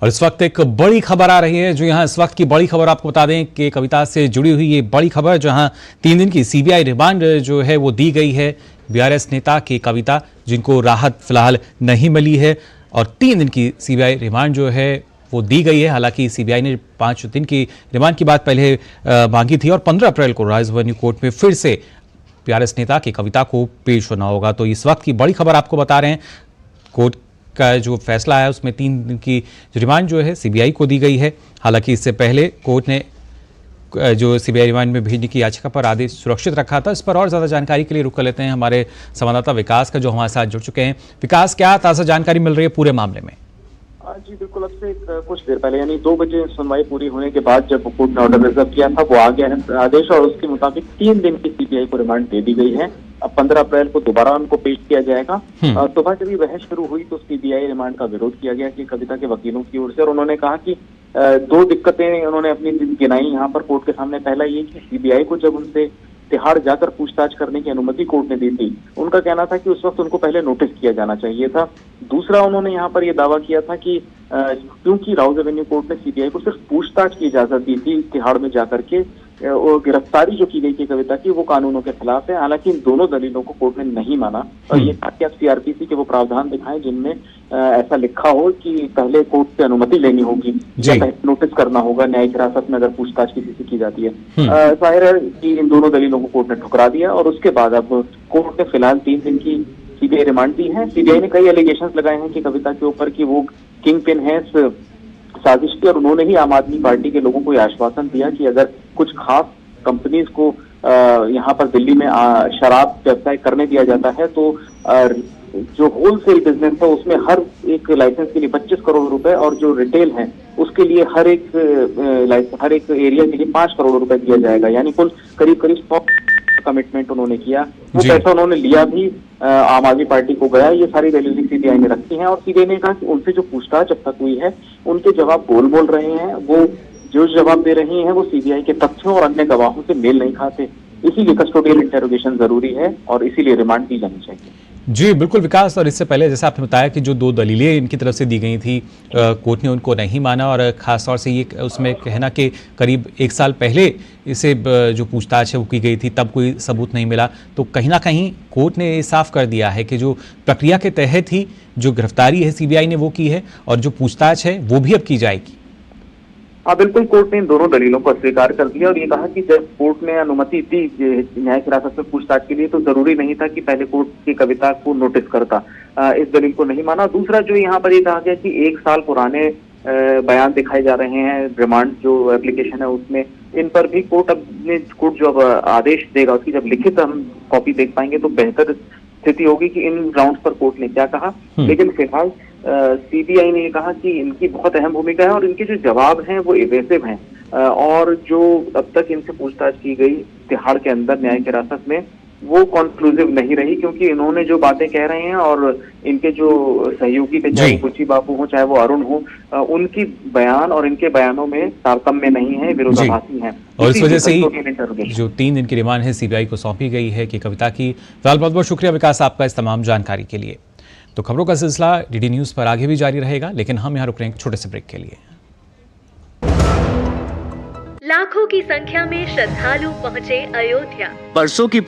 और इस वक्त एक बड़ी खबर आ रही है। जो यहाँ इस वक्त की बड़ी खबर आपको बता दें कि कविता से जुड़ी हुई ये बड़ी खबर, जहां 3 दिन की सीबीआई रिमांड जो है वो दी गई है बीआरएस नेता के कविता, जिनको राहत फिलहाल नहीं मिली है। और 3 दिन की सीबीआई रिमांड जो है वो दी गई है। हालांकि सीबीआई ने 5 दिन की रिमांड की बात पहले मांगी थी और 15 अप्रैल को राजधानी कोर्ट में फिर से बीआरएस नेता की कविता को पेश होना होगा। तो इस वक्त की बड़ी खबर आपको बता रहे हैं, कोर्ट का जो फैसला है उसमें 3 दिन की रिमांड जो है सीबीआई को दी गई है। हालांकि इससे पहले कोर्ट ने जो सीबीआई रिमांड में भेजने की याचिका पर आदेश सुरक्षित रखा था। इस पर और ज्यादा जानकारी के लिए रुक कर लेते हैं हमारे संवाददाता विकास का, जो हमारे साथ जुड़ चुके हैं। विकास, क्या ताज़ा जानकारी मिल रही है पूरे मामले में? जी बिल्कुल, अब से कुछ देर पहले यानी 2 बजे सुनवाई पूरी होने के बाद जब कोर्ट ने ऑर्डर रिजर्व किया था, वो आ गया है आदेश और उसके मुताबिक 3 दिन की सीबीआई को रिमांड दे दी गई है। अब 15 अप्रैल को दोबारा उनको पेश किया जाएगा। सुबह जब ये बहस शुरू हुई तो सीबीआई रिमांड का विरोध किया गया कि कविता के वकीलों की ओर से, और उन्होंने कहा कि 2 दिक्कतें उन्होंने अपनी गिनाई यहाँ पर कोर्ट के सामने। पहला ये कि सीबीआई को जब उनसे तिहाड़ जाकर पूछताछ करने की अनुमति कोर्ट ने दी थी, उनका कहना था कि उस वक्त उनको पहले नोटिस किया जाना चाहिए था। दूसरा, उन्होंने यहाँ पर यह दावा किया था कि क्योंकि राउज एवेन्यू कोर्ट ने सीबीआई को सिर्फ पूछताछ की इजाजत दी थी, तिहाड़ में जाकर के वो गिरफ्तारी जो की गई थी कविता की, वो कानूनों के खिलाफ है। हालांकि इन दोनों दलीलों को कोर्ट ने नहीं माना और ये कहा कि आप सीआरपीसी के वो प्रावधान दिखाएं जिनमें ऐसा लिखा हो कि पहले कोर्ट से अनुमति लेनी होगी या पहले नोटिस करना होगा न्यायिक हिरासत में अगर पूछताछ किसी से की जाती है। जाहिर है कि इन दोनों दलीलों को कोर्ट ने ठुकरा दिया और उसके बाद अब कोर्ट ने फिलहाल 3 दिन की सीबीआई रिमांड दी है। सीबीआई ने कई एलिगेशंस लगाए हैं कि कविता के ऊपर कि वो किंग पिन है साजिश की, और उन्होंने ही आम आदमी पार्टी के लोगों को यह आश्वासन दिया कि अगर कुछ खास कंपनीज को यहाँ पर दिल्ली में शराब व्यवसाय करने दिया जाता है तो जो होलसेल बिजनेस है उसमें हर एक लाइसेंस के लिए 25 करोड़ रुपए, और जो रिटेल है उसके लिए हर एक एरिया के लिए 5 करोड़ रुपए दिया जाएगा। यानी कुल करीब 100 कमिटमेंट उन्होंने किया। वो पैसा उन्होंने लिया भी आम आदमी पार्टी को गया। ये सारी दलीलें सीबीआई ने रखी हैं और सीबीआई ने कहा कि उनसे जो पूछताछ अब तक हुई है उनके जवाब बोल रहे हैं, वो जो जवाब दे रही हैं वो सीबीआई के तथ्यों और अन्य गवाहों से मेल नहीं खाते। इसीलिए कस्टोडियल इंटेरोगेशन जरूरी है और इसीलिए रिमांड दी जानी चाहिए। जी बिल्कुल विकास, और इससे पहले जैसे आपने बताया कि जो 2 दलीलें इनकी तरफ से दी गई थी, कोर्ट ने उनको नहीं माना और ख़ास तौर से ये उसमें कहना कि करीब 1 साल पहले इसे जो पूछताछ है वो की गई थी, तब कोई सबूत नहीं मिला। तो कहीं ना कहीं कोर्ट ने ये साफ कर दिया है कि जो प्रक्रिया के तहत ही जो गिरफ्तारी है सीबीआई ने वो की है और जो पूछताछ है वो भी अब की जाएगी। हाँ बिल्कुल, कोर्ट ने इन दोनों दलीलों को अस्वीकार कर दिया और ये कहा कि जब कोर्ट ने अनुमति दी न्यायिक हिरासत में पूछताछ के लिए तो जरूरी नहीं था कि पहले कोर्ट की कविता को नोटिस करता। इस दलील को नहीं माना। दूसरा, जो यहाँ पर ये कहा गया कि 1 साल पुराने बयान दिखाए जा रहे हैं रिमांड जो एप्लीकेशन है उसमें, इन पर भी कोर्ट जो अब आदेश देगा उसकी जब लिखित हम कॉपी देख पाएंगे तो बेहतर स्थिति होगी कि इन ग्राउंड्स पर कोर्ट ने क्या कहा। लेकिन फिलहाल सीबीआई ने कहा कि इनकी बहुत अहम भूमिका है और इनके जो जवाब हैं वो इवेसिव हैं, और जो अब तक इनसे पूछताछ की गई तिहाड़ के अंदर न्यायिक हिरासत में वो कॉन्क्लूसिव नहीं रही, क्योंकि इन्होंने जो बातें कह रहे हैं और इनके जो सहयोगी थे, चाहे वो कुची बाबू हो चाहे वो अरुण हो, उनकी बयान और इनके बयानों में तारतम्य नहीं है, विरोधाभासी हैं। और इस वजह से ही जो 3 दिन की रिमांड है सीबीआई को सौंपी गई है कि कविता की। फिलहाल बहुत बहुत शुक्रिया विकास आपका इस तमाम जानकारी के लिए। तो खबरों का सिलसिला डीडी न्यूज़ पर आगे भी जारी रहेगा, लेकिन हम यहाँ रुक रहे हैं छोटे से ब्रेक के लिए। लाखों की संख्या में श्रद्धालु पहुंचे अयोध्या। बरसों की